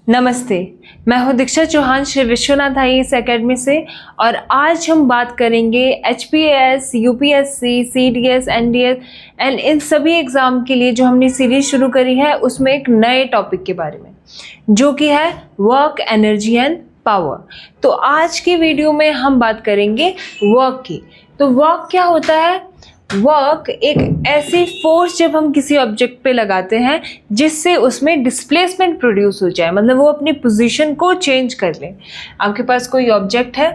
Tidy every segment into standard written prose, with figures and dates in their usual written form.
नमस्ते, मैं हूं दीक्षा चौहान श्री विश्वनाथ आईएएस एकेडमी से और आज हम बात करेंगे HPS, UPSC, CDS, NDS and in सभी एग्ज़ाम के लिए जो हमने सीरीज शुरू करी है उसमें एक नए टॉपिक के बारे में जो कि है वर्क, एनर्जी एंड पावर। तो आज की वीडियो में हम बात करेंगे वर्क की। तो वर्क क्या होता है? वर्क एक ऐसी फोर्स जब हम किसी ऑब्जेक्ट पे लगाते हैं जिससे उसमें डिस्प्लेसमेंट प्रोड्यूस हो जाए, मतलब वो अपनी पोजीशन को चेंज कर ले। आपके पास कोई ऑब्जेक्ट है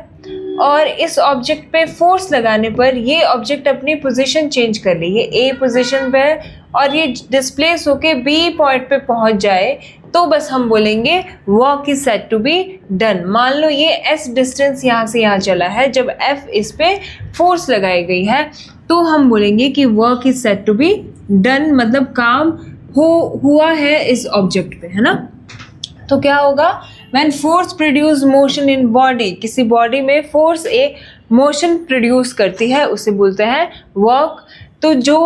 और इस ऑब्जेक्ट पे फोर्स लगाने पर ये ऑब्जेक्ट अपनी पोजीशन चेंज कर ले, ये ए पोजीशन पे है और ये डिस्प्लेस होके बी पॉइंट पे पहुंच जाए, तो बस हम बोलेंगे work is said to be done. मान लो ये एस डिस्टेंस यहाँ से यहाँ चला है, जब एफ इस पे फोर्स लगाई गई है तो हम बोलेंगे कि work is said to be done, मतलब काम हुआ है इस ऑब्जेक्ट पे, है ना। तो क्या होगा? When force produce motion in body, किसी बॉडी में फोर्स एक मोशन प्रोड्यूस करती है उसे बोलते हैं वर्क। तो जो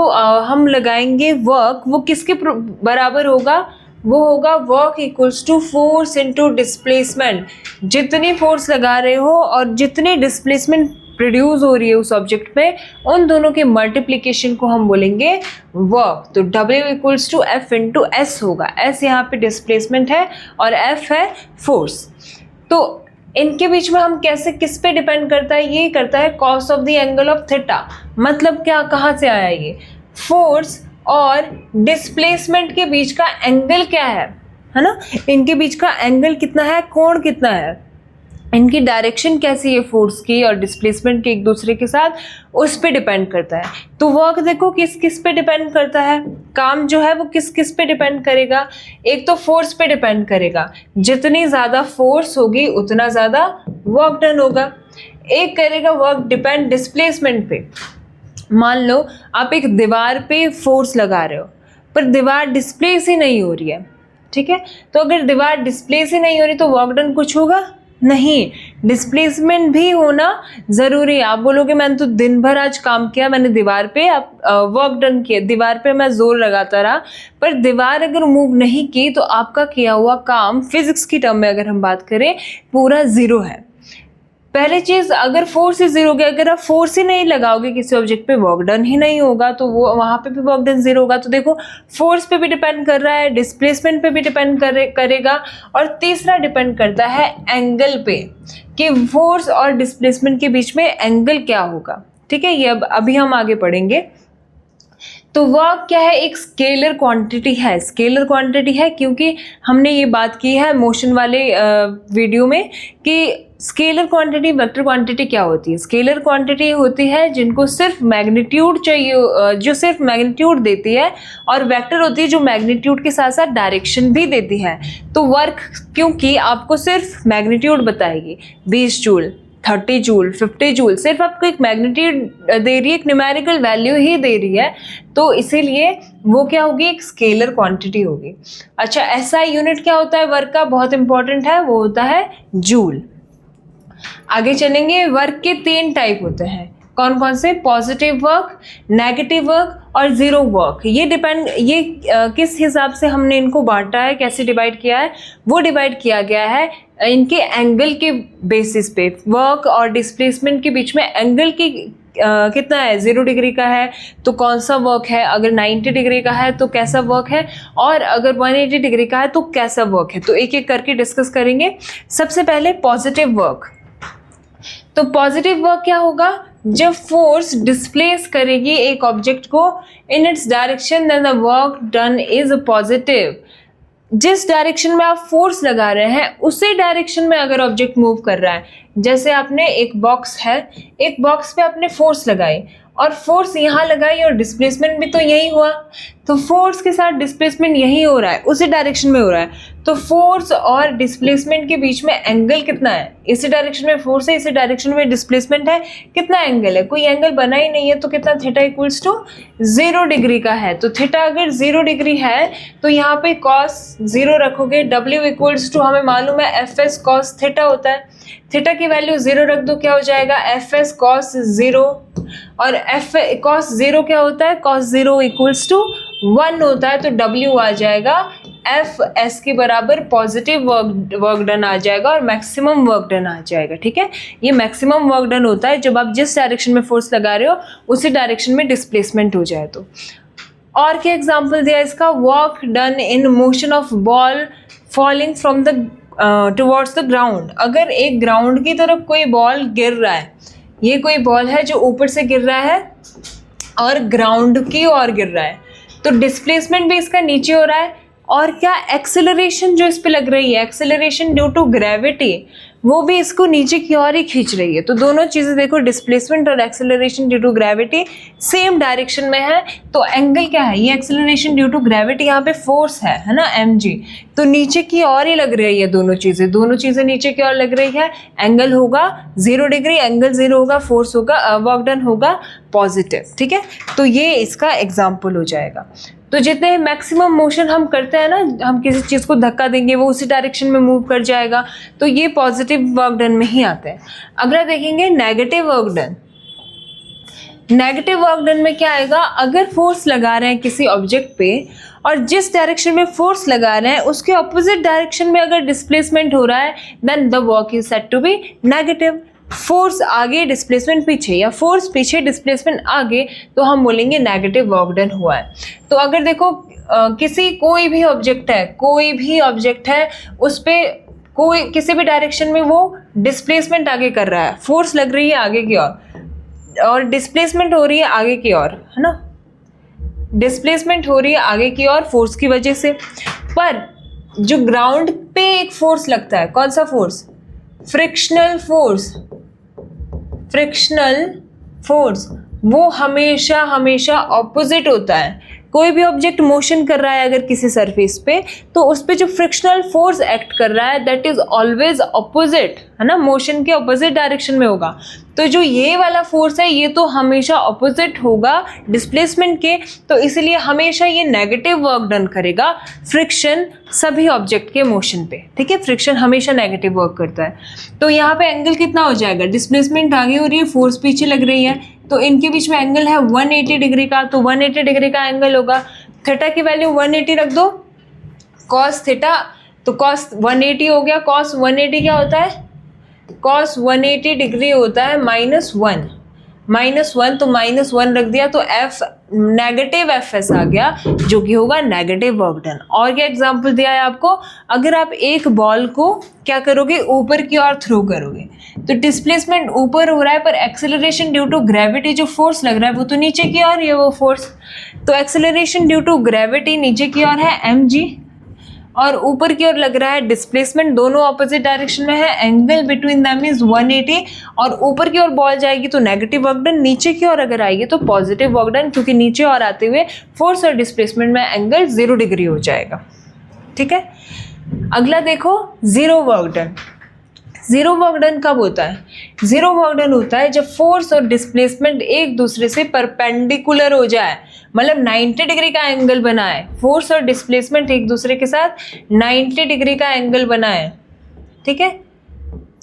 हम लगाएंगे वर्क वो किसके बराबर होगा? वो होगा work equals to force into displacement. जितनी फोर्स लगा रहे हो और जितनी डिस्प्लेसमेंट प्रोड्यूस हो रही है उस ऑब्जेक्ट पे, उन दोनों के मल्टीप्लिकेशन को हम बोलेंगे वर्क। तो W equals to F into S होगा। S यहाँ पे डिस्प्लेसमेंट है और F है फोर्स। तो इनके बीच में हम कैसे, किस पे डिपेंड करता है? ये करता है cos of the angle of theta. मतलब क्या, कहाँ से आया ये? फोर्स और डिस्प्लेसमेंट के बीच का एंगल क्या है ना। इनके बीच का एंगल कितना है, कोण कितना है, इनकी डायरेक्शन कैसी है फोर्स की और डिस्प्लेसमेंट के एक दूसरे के साथ, उस पे डिपेंड करता है। तो वर्क देखो किस किस पे डिपेंड करता है, काम जो है वो किस किस पे डिपेंड करेगा। एक तो फोर्स पे डिपेंड करेगा, जितनी ज़्यादा फोर्स होगी उतना ज़्यादा वर्क डन होगा। एक करेगा वर्क डिपेंड डिस्प्लेसमेंट पे। मान लो आप एक दीवार पे फोर्स लगा रहे हो पर दीवार डिस्प्लेस ही नहीं हो रही है, ठीक है। तो अगर दीवार डिस्प्लेस ही नहीं हो रही तो वर्क डन कुछ होगा नहीं, डिस्प्लेसमेंट भी होना ज़रूरी है। आप बोलोगे मैंने तो दिन भर आज काम किया, मैंने दीवार पे वर्क डन किया, दीवार पे मैं जोर लगाता रहा, पर दीवार अगर मूव नहीं की तो आपका किया हुआ काम फिजिक्स की टर्म में अगर हम बात करें पूरा ज़ीरो है। पहली चीज़, अगर फोर्स ही ज़ीरो गया, अगर आप फोर्स ही नहीं लगाओगे किसी ऑब्जेक्ट पे वर्क डन ही नहीं होगा, तो वो वहाँ पे भी वर्क डन ज़ीरो होगा। तो देखो फोर्स पे भी डिपेंड कर रहा है, डिस्प्लेसमेंट पे भी डिपेंड करेगा और तीसरा डिपेंड करता है एंगल पे कि फोर्स और डिस्प्लेसमेंट के बीच में एंगल क्या होगा, ठीक है। ये अब अभी हम आगे पढ़ेंगे। तो वर्क क्या है? एक स्केलर क्वांटिटी है। स्केलर क्वांटिटी है क्योंकि हमने ये बात की है मोशन वाले वीडियो में कि स्केलर क्वांटिटी, वेक्टर क्वांटिटी क्या होती है। स्केलर क्वांटिटी होती है जिनको सिर्फ मैग्नीट्यूड चाहिए, जो सिर्फ मैग्नीट्यूड देती है, और वेक्टर होती है जो मैग्नीट्यूड के साथ साथ डायरेक्शन भी देती है। तो वर्क क्योंकि आपको सिर्फ मैग्नीट्यूड बताएगी, 20 जूल, 30 जूल, 50 जूल, सिर्फ आपको एक मैग्नीट्यूड दे रही है, एक न्यूमेरिकल वैल्यू ही दे रही है, तो इसीलिए वो क्या होगी? एक स्केलर क्वांटिटी होगी। अच्छा, ऐसा यूनिट क्या होता है वर्क का? बहुत इंपॉर्टेंट है, वो होता है जूल। आगे चलेंगे। वर्क के 3 टाइप होते हैं। कौन कौन से? पॉजिटिव वर्क, नेगेटिव वर्क और ज़ीरो वर्क। ये किस हिसाब से हमने इनको बांटा है, कैसे डिवाइड किया है? वो डिवाइड किया गया है इनके एंगल के बेसिस पे। वर्क और डिस्प्लेसमेंट के बीच में एंगल की कितना है? 0 डिग्री का है तो कौन सा वर्क है, अगर 90 डिग्री का है तो कैसा वर्क है, और अगर 180 डिग्री का है तो कैसा वर्क है। तो एक एक करके डिस्कस करेंगे। सबसे पहले पॉजिटिव वर्क। तो पॉजिटिव वर्क क्या होगा? जब फोर्स डिस्प्लेस करेगी एक ऑब्जेक्ट को in its direction, then the work done is positive. जिस डायरेक्शन में आप फोर्स लगा रहे हैं उसी डायरेक्शन में अगर ऑब्जेक्ट मूव कर रहा है, जैसे आपने एक बॉक्स है, एक बॉक्स पे आपने फोर्स लगाई और फोर्स यहाँ लगाई और डिस्प्लेसमेंट भी तो यही हुआ, तो फोर्स के साथ डिस्प्लेसमेंट यही हो रहा है, उसी डायरेक्शन में हो रहा है। तो फोर्स और डिस्प्लेसमेंट के बीच में एंगल कितना है? इसी डायरेक्शन में फोर्स है, इसी डायरेक्शन में डिस्प्लेसमेंट है, कितना एंगल है? कोई एंगल बना ही नहीं है, तो कितना? थीटा इक्वल्स टू 0 डिग्री का है। तो थीटा अगर 0 डिग्री है तो यहाँ पे कॉस 0 रखोगे। W इक्वल्स टू हमें मालूम है FS कॉस थीटा होता है। थीटा की वैल्यू 0 रख दो, क्या हो जाएगा? FS कॉस 0, और F कॉस 0 क्या होता है? कॉस 0 इक्वल्स टू 1 होता है तो W आ जाएगा एफ एस के बराबर पॉजिटिव वर्क डन आ जाएगा और मैक्सिमम वर्क डन आ जाएगा। ठीक है, ये मैक्सिमम वर्क डन होता है जब आप जिस डायरेक्शन में फोर्स लगा रहे हो उसी डायरेक्शन में डिस्प्लेसमेंट हो जाए तो। और क्या एग्जांपल दिया इसका, work done in motion of ball falling from the towards the ground. अगर एक ग्राउंड की तरफ कोई बॉल गिर रहा है, ये कोई बॉल है जो ऊपर से गिर रहा है और ग्राउंड की ओर गिर रहा है, तो डिस्प्लेसमेंट भी इसका नीचे हो रहा है। और क्या एक्सेलरेशन जो इस पे लग रही है, एक्सेलरेशन ड्यू टू ग्रेविटी, वो भी इसको नीचे की ओर ही खींच रही है। तो दोनों चीज़ें देखो, डिस्प्लेसमेंट और acceleration due to gravity same direction में है, तो एंगल क्या है, ये एक्सेलरेशन ड्यू टू ग्रेविटी, यहाँ पे फोर्स है ना mg, तो नीचे की ओर ही लग रही है दोनों चीज़ें नीचे की ओर लग रही है। एंगल होगा 0 डिग्री, एंगल 0 होगा, फोर्स होगा, वर्क डन होगा पॉजिटिव। ठीक है, तो ये इसका एग्जाम्पल हो जाएगा। तो जितने मैक्सिमम मोशन हम करते हैं ना, हम किसी चीज़ को धक्का देंगे वो उसी डायरेक्शन में मूव कर जाएगा, तो ये पॉजिटिव वर्क डन में ही आते हैं। अगला देखेंगे negative work done. Negative work done में क्या आएगा, अगर फोर्स लगा रहे हैं किसी ऑब्जेक्ट पे और जिस डायरेक्शन में फोर्स लगा रहे हैं उसके ऑपोजिट डायरेक्शन में अगर डिस्प्लेसमेंट हो रहा है, then the work is said to be negative. Force आगे डिस्प्लेसमेंट पीछे, या फोर्स पीछे डिस्प्लेसमेंट आगे, तो हम बोलेंगे नेगेटिव वर्क डन हुआ है। तो अगर देखो कोई भी ऑब्जेक्ट है उस पर कोई किसी भी डायरेक्शन में वो डिस्प्लेसमेंट आगे कर रहा है, फोर्स लग रही है आगे की ओर और डिस्प्लेसमेंट हो रही है आगे की ओर, है ना, डिस्प्लेसमेंट हो रही है आगे की ओर फोर्स की वजह से। पर जो ग्राउंड पे एक फोर्स लगता है, कौन सा फोर्स, फ्रिक्शनल फोर्स, वो हमेशा ऑपोजिट होता है। कोई भी ऑब्जेक्ट मोशन कर रहा है अगर किसी सरफेस पे, तो उस पे जो फ्रिक्शनल फोर्स एक्ट कर रहा है दैट इज ऑलवेज ऑपोजिट, है ना, मोशन के ऑपोजिट डायरेक्शन में होगा। तो जो ये वाला फोर्स है ये तो हमेशा ऑपोजिट होगा डिस्प्लेसमेंट के, तो इसलिए हमेशा ये नेगेटिव वर्क डन करेगा फ्रिक्शन सभी ऑब्जेक्ट के मोशन पे। ठीक है, फ्रिक्शन हमेशा नेगेटिव वर्क करता है। तो यहाँ पे एंगल कितना हो जाएगा, डिस्प्लेसमेंट आगे हो रही है, फोर्स पीछे लग रही है, तो इनके बीच में एंगल है 180 डिग्री का, तो 180 डिग्री का एंगल होगा। थीटा की वैल्यू 180 रख दो, कॉस थीटा, तो कॉस 180 हो गया। कॉस 180 क्या होता है, कॉस 180 डिग्री होता है -1, तो -1 रख दिया, तो एफ नेगेटिव एफ एस आ गया जो कि होगा नेगेटिव वर्क डन। और क्या एग्जांपल दिया है आपको, अगर आप एक बॉल को क्या करोगे, ऊपर की ओर थ्रो करोगे, तो डिस्प्लेसमेंट ऊपर हो रहा है पर एक्सेलरेशन ड्यू टू ग्रेविटी जो फोर्स लग रहा है वो तो नीचे की ओर है वो फोर्स, तो एक्सेलरेशन ड्यू टू ग्रेविटी नीचे की ओर है mg और ऊपर की ओर लग रहा है डिस्प्लेसमेंट, दोनों ऑपोजिट डायरेक्शन में है, एंगल बिटवीन देम इज 180 और ऊपर की ओर बॉल जाएगी तो नेगेटिव वर्क डन, नीचे की ओर अगर आएगी तो पॉजिटिव वर्क डन, क्योंकि नीचे और आते हुए फोर्स और डिस्प्लेसमेंट में एंगल 0 डिग्री हो जाएगा। ठीक है, अगला देखो zero work done. Zero work done कब होता है, जीरो वर्क डन होता है जब फोर्स और डिस्प्लेसमेंट एक दूसरे से परपेंडिकुलर हो जाए, मतलब 90 डिग्री का एंगल बनाए, फोर्स और डिस्प्लेसमेंट एक दूसरे के साथ 90 डिग्री का एंगल बनाए। ठीक है,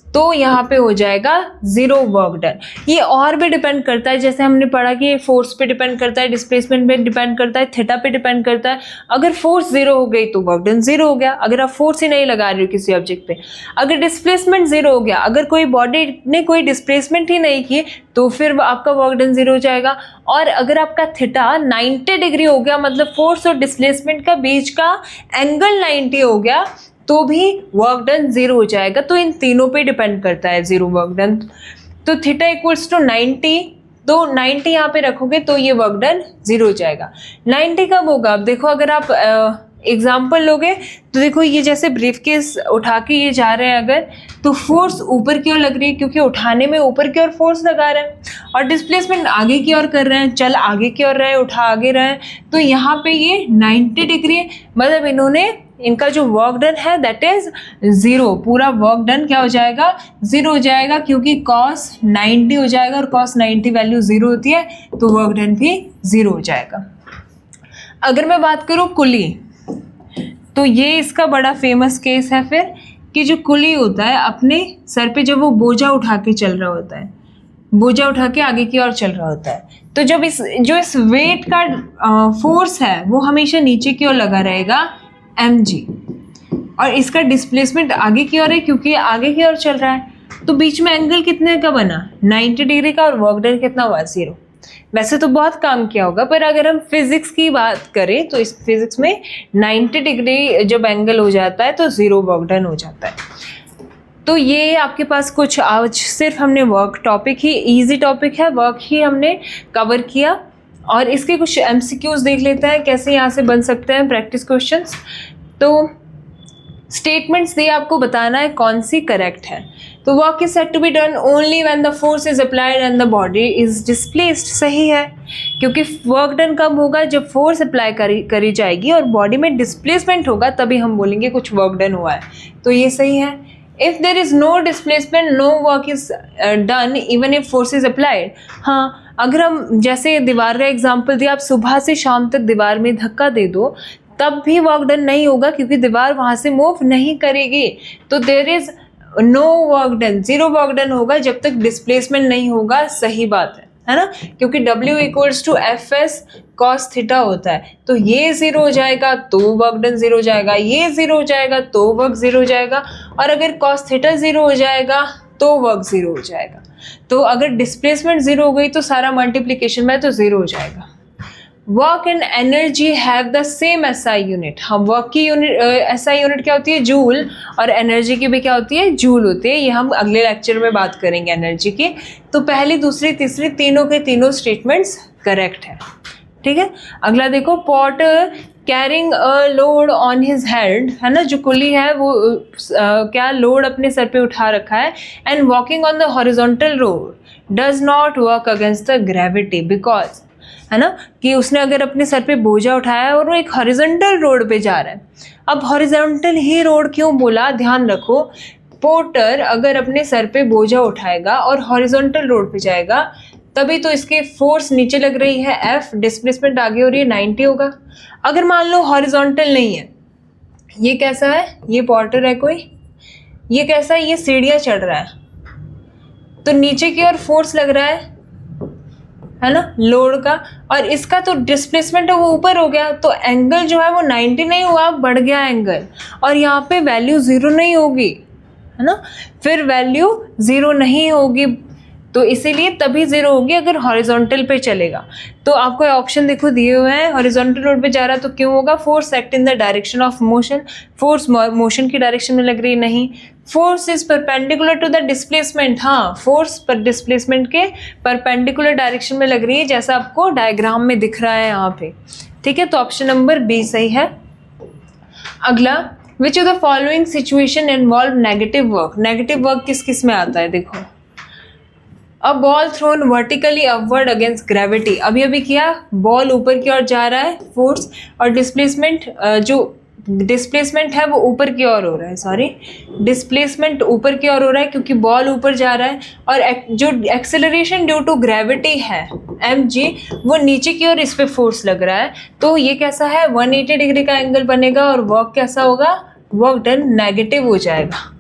तो यहाँ पे हो जाएगा जीरो वर्क डन। ये और भी डिपेंड करता है, जैसे हमने पढ़ा कि फोर्स पे डिपेंड करता है, डिस्प्लेसमेंट पे डिपेंड करता है, थीटा पे डिपेंड करता है। अगर फोर्स जीरो हो गई तो वर्क डन जीरो हो गया, अगर आप फोर्स ही नहीं लगा रहे हो किसी ऑब्जेक्ट पे। अगर डिस्प्लेसमेंट जीरो हो गया, अगर कोई बॉडी ने कोई डिस्प्लेसमेंट ही नहीं की तो फिर आपका वर्क डन जीरो हो जाएगा। और अगर आपका थीटा 90 डिग्री हो गया, मतलब फोर्स और डिस्प्लेसमेंट का बीच का एंगल 90 हो गया, तो भी वर्क डन जीरो हो जाएगा। तो इन तीनों पे डिपेंड करता है जीरो वर्क डन। तो थीटा इक्वल्स टू 90, तो 90 यहाँ पे रखोगे तो ये वर्क डन जीरो हो जाएगा। 90 कब होगा, अब देखो अगर आप एग्जाम्पल लोगे तो देखो ये जैसे ब्रीफकेस उठा के ये जा रहे हैं अगर, तो फोर्स ऊपर की ओर लग रही है क्योंकि उठाने में ऊपर की ओर फोर्स लगा रहे हैं, और डिस्प्लेसमेंट आगे की ओर कर रहे हैं, चल आगे की ओर रहे, उठा आगे रहे हैं, तो यहाँ पे ये 90 डिग्री, मतलब इन्होंने इनका जो वर्क डन है दैट इज जीरो, पूरा वर्क डन क्या हो जाएगा, जीरो हो जाएगा, क्योंकि कॉस 90 हो जाएगा और कॉस 90 वैल्यू जीरो होती है, तो वर्क डन भी जीरो हो जाएगा। अगर मैं बात करूँ कुली, तो ये इसका बड़ा फेमस केस है फिर, कि जो कुली होता है अपने सर पे जब वो बोझा उठा के चल रहा होता है, बोझा उठा के आगे की ओर चल रहा होता है। तो जब इस वेट का फोर्स है वो हमेशा नीचे की ओर लगा रहेगा mg, और इसका डिस्प्लेसमेंट आगे की ओर है क्योंकि आगे की ओर चल रहा है। तो बीच में एंगल कितने का बना, 90 डिग्री का, और वर्क डन कितना हुआ, 0। वैसे तो बहुत काम किया होगा, पर अगर हम फिजिक्स की बात करें तो इस फिजिक्स में 90 डिग्री जब एंगल हो जाता है तो 0 वर्क डन हो जाता है। तो ये आपके पास कुछ, आज सिर्फ हमने वर्क टॉपिक ही, इजी टॉपिक है, वर्क ही हमने कवर किया, और इसके कुछ एमसीक्यूज देख लेते हैं कैसे यहाँ से बन सकते हैं प्रैक्टिस क्वेश्चंस। तो स्टेटमेंट्स दिए, आपको बताना है कौन सी करेक्ट है। तो work is said to be done only when the force is applied and the body is displaced, सही है, क्योंकि वर्क डन कब होगा, जब फोर्स अप्लाई करी जाएगी और बॉडी में डिस्प्लेसमेंट होगा, तभी हम बोलेंगे कुछ वर्क डन हुआ है। तो ये सही है। If there is no displacement no work is done even if force is applied. हाँ, अगर हम जैसे दीवार का एग्जाम्पल दिया, आप सुबह से शाम तक दीवार में धक्का दे दो तब भी वर्क डन नहीं होगा क्योंकि दीवार वहाँ से मूव नहीं करेगी। तो there is no work done, 0 work done होगा जब तक डिस्प्लेसमेंट नहीं होगा, सही बात है ना, क्योंकि W equals to FS cos theta होता है। तो ये 0 हो जाएगा तो वर्क डन 0 हो जाएगा, ये 0 हो जाएगा तो वर्क 0 हो जाएगा, और अगर cos थीटा 0 हो जाएगा तो वर्क 0 हो जाएगा। तो अगर डिस्प्लेसमेंट 0 हो गई तो सारा मल्टीप्लीकेशन में तो 0 हो जाएगा। Work and energy have the same SI unit. हाँ, वर्क की यूनिट SI यूनिट क्या होती है, जूल, और एनर्जी की भी क्या होती है, जूल होती है। ये हम अगले लेक्चर में बात करेंगे एनर्जी की। तो पहली, दूसरी, तीसरी, तीनों के तीनों स्टेटमेंट्स करेक्ट है, ठीक है। अगला देखो, Potter carrying a load on his head, है ना, जो कुली है वो क्या लोड अपने सर पे उठा रखा है, and walking on the horizontal road does not work against the gravity because, है ना, कि उसने अगर अपने सर पे बोझा उठाया है और वो एक हॉरिजॉन्टल रोड पे जा रहा है। अब हॉरिजॉन्टल ही रोड क्यों बोला, ध्यान रखो, पोर्टर अगर अपने सर पे बोझा उठाएगा और हॉरिजॉन्टल रोड पे जाएगा तभी तो इसके फोर्स नीचे लग रही है F, डिस्प्लेसमेंट आगे हो रही है 90 होगा। अगर मान लो हॉरिजॉन्टल नहीं है, ये कैसा है, ये पोर्टर है कोई, ये कैसा है, ये सीढ़ियाँ चढ़ रहा है, तो नीचे की ओर फोर्स लग रहा है ना, लोड का, और इसका तो डिस्प्लेसमेंट है वो ऊपर हो गया, तो एंगल जो है वो 90 नहीं हुआ, बढ़ गया एंगल, और यहाँ पे वैल्यू 0 नहीं होगी, है ना, फिर वैल्यू 0 नहीं होगी, तो इसीलिए तभी 0 होगी अगर हॉरिजॉन्टल पे चलेगा। तो आपको ऑप्शन देखो दिए हुए हैं, हॉरिजॉन्टल रोड पे जा रहा है तो क्यों होगा, force act in the direction of motion, force motion की डायरेक्शन में लग रही नहीं, force is perpendicular to the displacement, हाँ, फोर्स पर डिस्प्लेसमेंट के परपेंडिकुलर डायरेक्शन में लग रही है, जैसा आपको डायग्राम में दिख रहा है यहाँ पे, ठीक है। तो ऑप्शन नंबर बी सही है। अगला, which of the following situation involve negative work. Negative work किस किस में आता है, देखो, a ball thrown vertically upward against gravity, अभी किया, बॉल ऊपर की ओर जा रहा है फोर्स, और डिस्प्लेसमेंट जो डिस्प्लेसमेंट है वो ऊपर की ओर हो रहा है, सॉरी, डिस्प्लेसमेंट ऊपर की ओर हो रहा है क्योंकि बॉल ऊपर जा रहा है, और जो एक्सेलरेशन ड्यू टू ग्रेविटी है mg वो नीचे की ओर इस पे फोर्स लग रहा है। तो ये कैसा है, 180 डिग्री का एंगल बनेगा, और वर्क कैसा होगा, वर्क डन नेगेटिव हो जाएगा।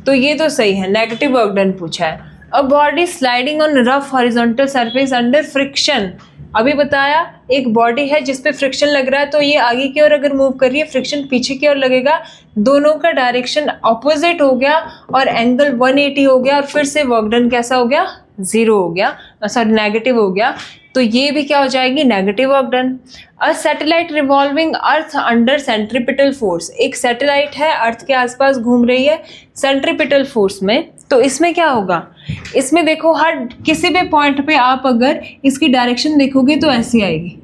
तो ये तो सही है, नेगेटिव वर्क डन पूछा है। A body sliding on rough horizontal surface under friction, अभी बताया एक बॉडी है जिस पे फ्रिक्शन लग रहा है, तो ये आगे की ओर अगर मूव कर रही है, फ्रिक्शन पीछे की ओर लगेगा, दोनों का डायरेक्शन ऑपोजिट हो गया और एंगल 180 हो गया, और फिर से वर्क डन कैसा हो गया, 0 हो गया, सॉरी नेगेटिव हो गया। तो ये भी क्या हो जाएगी, negative work done. A satellite revolving earth under centripetal force, एक सैटेलाइट है अर्थ के आसपास घूम रही है सेंट्रीपिटल फोर्स में, तो इसमें क्या होगा, इसमें देखो हर किसी भी पॉइंट पे आप अगर इसकी डायरेक्शन देखोगे तो ऐसी आएगी,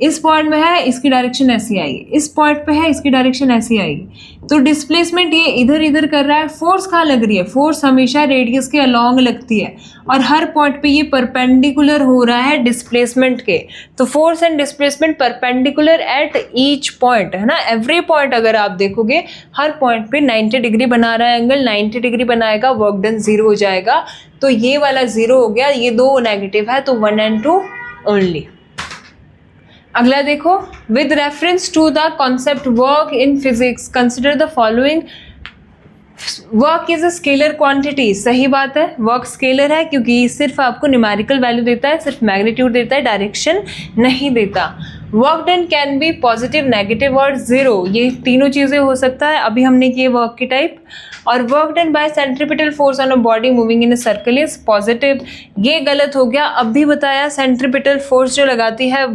इस पॉइंट में है इसकी डायरेक्शन ऐसी आएगी, इस पॉइंट पे है इसकी डायरेक्शन ऐसी आएगी। तो डिस्प्लेसमेंट ये इधर इधर कर रहा है, फोर्स कहाँ लग रही है, फोर्स हमेशा रेडियस के अलोंग लगती है, और हर पॉइंट पे ये परपेंडिकुलर हो रहा है डिस्प्लेसमेंट के। तो force and displacement perpendicular at each point, है ना, एवरी पॉइंट अगर आप देखोगे हर पॉइंट पे 90 डिग्री बना रहा है एंगल, 90 डिग्री बनाएगा, वर्क डन 0 हो जाएगा। तो ये वाला 0 हो गया, ये 2 नेगेटिव है, तो 1 and 2 ओनली। अगला देखो, with reference to the concept work in physics consider the following work is a scalar quantity, सही बात है, वर्क स्केलर है क्योंकि सिर्फ आपको न्यूमेरिकल वैल्यू देता है, सिर्फ मैग्नीट्यूड देता है, डायरेक्शन नहीं देता। Work done can be positive, negative और ज़ीरो, ये तीनों चीज़ें हो सकता है। अभी हमने किए वर्क की टाइप। और work done by centripetal force on a body moving in a circle is positive, ये गलत हो गया। अब भी बताया सेंट्रीपिटल फोर्स जो लगाती है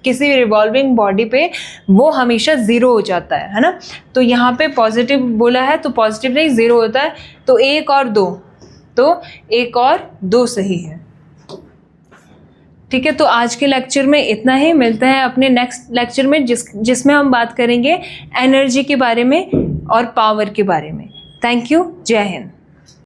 किसी रिवॉल्विंग बॉडी पे वो हमेशा ज़ीरो हो जाता है ना। तो यहाँ पे पॉजिटिव बोला है तो पॉजिटिव नहीं, ज़ीरो होता है। तो 1 और 2, तो 1 और 2 सही है। ठीक है, तो आज के लेक्चर में इतना ही। मिलते हैं अपने नेक्स्ट लेक्चर में जिसमें हम बात करेंगे एनर्जी के बारे में और पावर के बारे में। थैंक यू, जय हिंद।